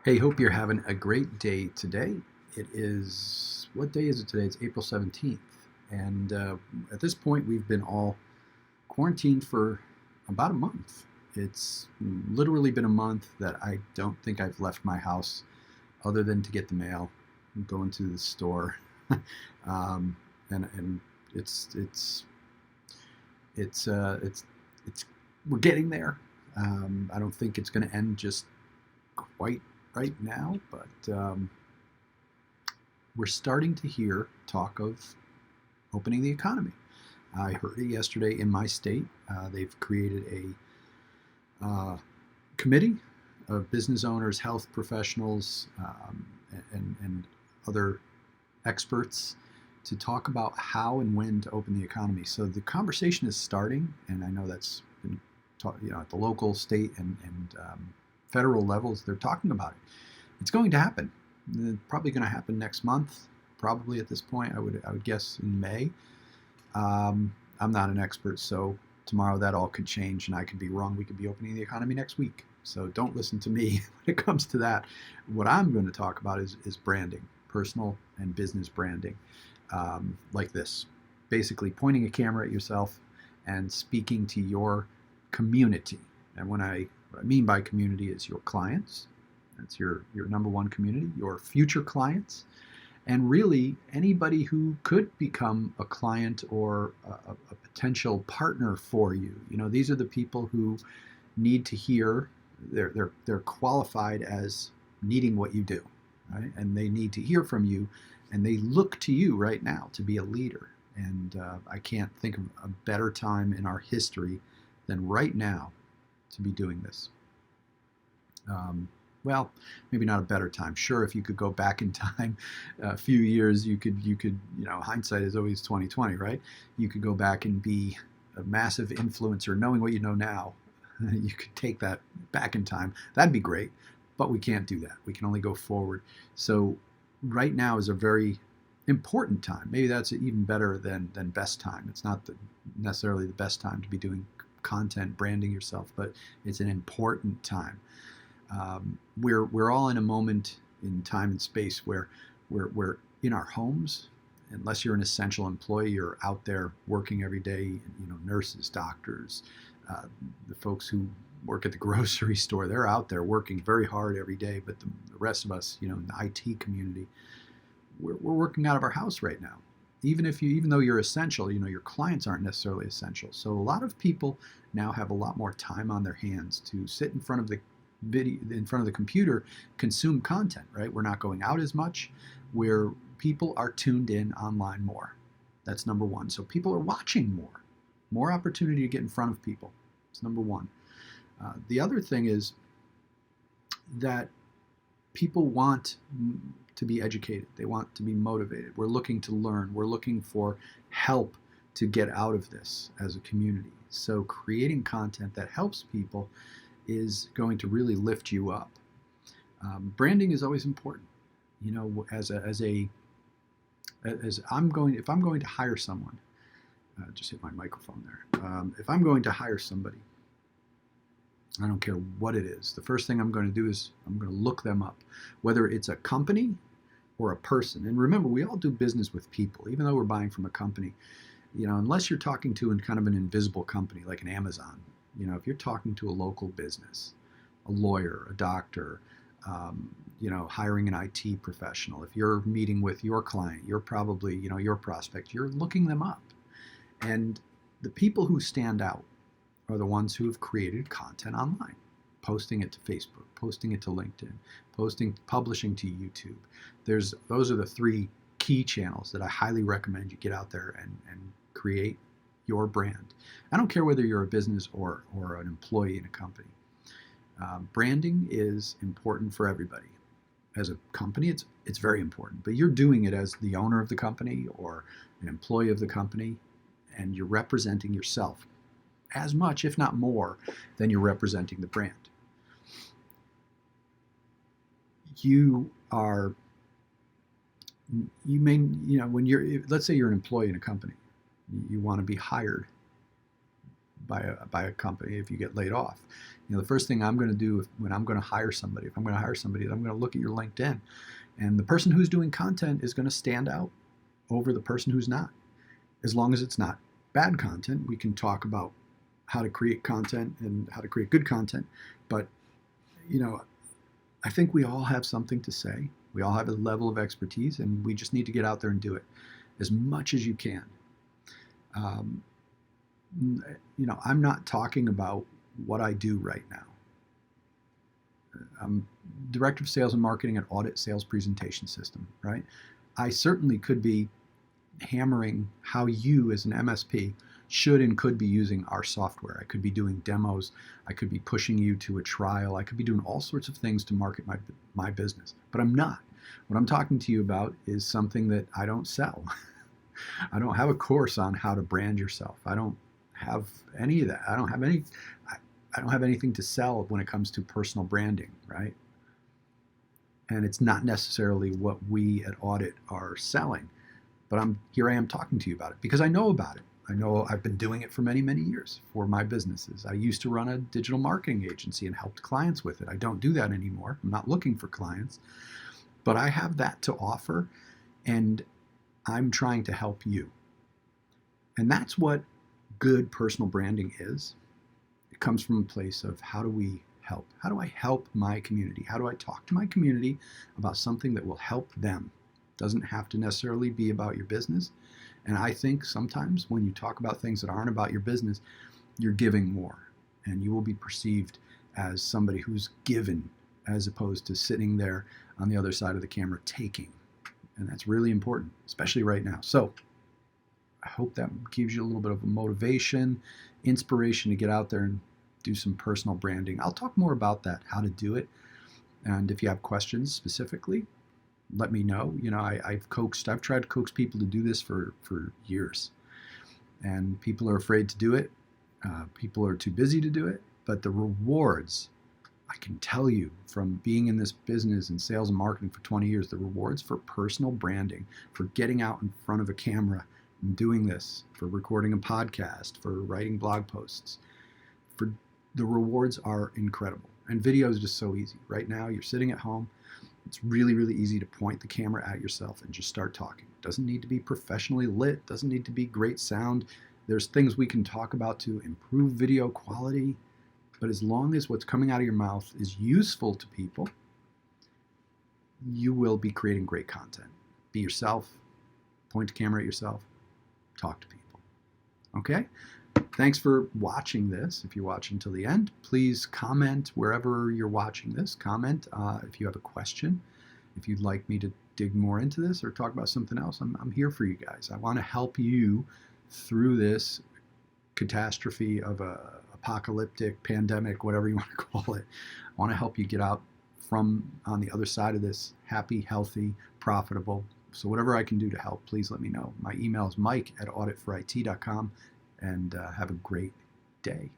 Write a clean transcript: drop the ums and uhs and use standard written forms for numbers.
Hey, hope you're having a great day today. What day is it today? It's April 17th. And at this point, we've been all quarantined for about a month. It's literally been a month that I don't think I've left my house other than to get the mail, going to the store. um, and it's, it's, uh, it's, it's, we're getting there. I don't think it's going to end just quite right now, but we're starting to hear talk of opening the economy. I heard it yesterday in my state. They've created a committee of business owners, health professionals, and other experts to talk about how and when to open the economy. So the conversation is starting, and I know that's been taught, at the local, state, and federal levels. They're talking about it. It's going to happen. It's probably going to happen next month. Probably at this point, I would guess in May. I'm not an expert, so tomorrow that all could change, and I could be wrong. We could be opening the economy next week. So don't listen to me when it comes to that. What I'm going to talk about is branding, personal and business branding, like this. Basically, pointing a camera at yourself and speaking to your community. And what I mean by community is your clients. That's your number one community, your future clients, and really anybody who could become a client or a potential partner for you. These are the people who need to hear. They're qualified as needing what you do, right? And they need to hear from you, and they look to you right now to be a leader. And I can't think of a better time in our history than right now to be doing this. Um, well, maybe not a better time. Sure, if you could go back in time a few years, hindsight is always 2020, right? You could go back and be a massive influencer, knowing what you know now. You could take that back in time. That'd be great, but we can't do that. We can only go forward. So right now is a very important time. Maybe that's even better than best time. It's not necessarily the best time to be doing content, branding yourself, but it's an important time. We're all in a moment in time and space where we're in our homes. Unless you're an essential employee, you're out there working every day. Nurses, doctors, the folks who work at the grocery store, they're out there working very hard every day. But the rest of us, in the IT community, we're working out of our house right now. Even though you're essential, your clients aren't necessarily essential. So a lot of people now have a lot more time on their hands to sit in front of the computer, consume content, right? We're not going out as much, where people are tuned in online more. That's number one. So people are watching more opportunity to get in front of people. It's number one. The other thing is that people want to be educated. They want to be motivated. We're looking to learn. We're looking for help to get out of this as a community. So creating content that helps people is going to really lift you up. Branding is always important. If I'm going to hire someone, just hit my microphone there. If I'm going to hire somebody, I don't care what it is. The first thing I'm going to do is I'm going to look them up, whether it's a company or a person. And remember, we all do business with people, even though we're buying from a company. Unless you're talking to in kind of an invisible company like an Amazon. If you're talking to a local business, a lawyer, a doctor, hiring an IT professional, if you're meeting with your client, you're probably, your prospect, you're looking them up. And the people who stand out are the ones who have created content online, posting it to Facebook, posting it to LinkedIn, publishing to YouTube. Those are the three key channels that I highly recommend you get out there and create your brand. I don't care whether you're a business or an employee in a company. Branding is important for everybody. As a company, it's very important, but you're doing it as the owner of the company or an employee of the company, and you're representing yourself as much, if not more, than you're representing the brand. You may, when let's say you're an employee in a company, you want to be hired by a company if you get laid off. The first thing I'm going to do when I'm going to hire somebody, if I'm going to hire somebody, I'm going to look at your LinkedIn, and the person who's doing content is going to stand out over the person who's not. As long as it's not bad content, we can talk about how to create content and how to create good content. But I think we all have something to say. We all have a level of expertise, and we just need to get out there and do it as much as you can. I'm not talking about what I do right now. I'm Director of Sales and Marketing at Audit Sales Presentation System, right? I certainly could be hammering how you as an MSP should and could be using our software. I could be doing demos. I could be pushing you to a trial. I could be doing all sorts of things to market my business, but I'm not. What I'm talking to you about is something that I don't sell. I don't have a course on how to brand yourself. I don't have any of that. I don't have anything to sell when it comes to personal branding, right? And it's not necessarily what we at Audit are selling, but here I am talking to you about it because I know about it. I know I've been doing it for many, many years for my businesses. I used to run a digital marketing agency and helped clients with it. I don't do that anymore. I'm not looking for clients, but I have that to offer, and I'm trying to help you. And that's what good personal branding is. It comes from a place of how do we help? How do I help my community? How do I talk to my community about something that will help them? It doesn't have to necessarily be about your business. And I think sometimes when you talk about things that aren't about your business, you're giving more, and you will be perceived as somebody who's given as opposed to sitting there on the other side of the camera taking. And that's really important, especially right now. So I hope that gives you a little bit of a motivation, inspiration to get out there and do some personal branding. I'll talk more about that, how to do it. And if you have questions specifically, let me know. I've tried to coax people to do this for years. And people are afraid to do it. People are too busy to do it. But the rewards, I can tell you from being in this business and sales and marketing for 20 years, the rewards for personal branding, for getting out in front of a camera and doing this, for recording a podcast, for writing blog posts, the rewards are incredible. And video is just so easy. Right now, you're sitting at home. It's really, really easy to point the camera at yourself and just start talking. It doesn't need to be professionally lit. It doesn't need to be great sound. There's things we can talk about to improve video quality. But as long as what's coming out of your mouth is useful to people, you will be creating great content. Be yourself. Point the camera at yourself. Talk to people. Okay? Thanks for watching this. If you watch until the end, please comment wherever you're watching this. Comment if you have a question. If you'd like me to dig more into this or talk about something else, I'm here for you guys. I want to help you through this catastrophe of a apocalyptic pandemic, whatever you want to call it. I want to help you get out from on the other side of this happy, healthy, profitable. So whatever I can do to help, please let me know. My email is mike@auditforit.com, and have a great day.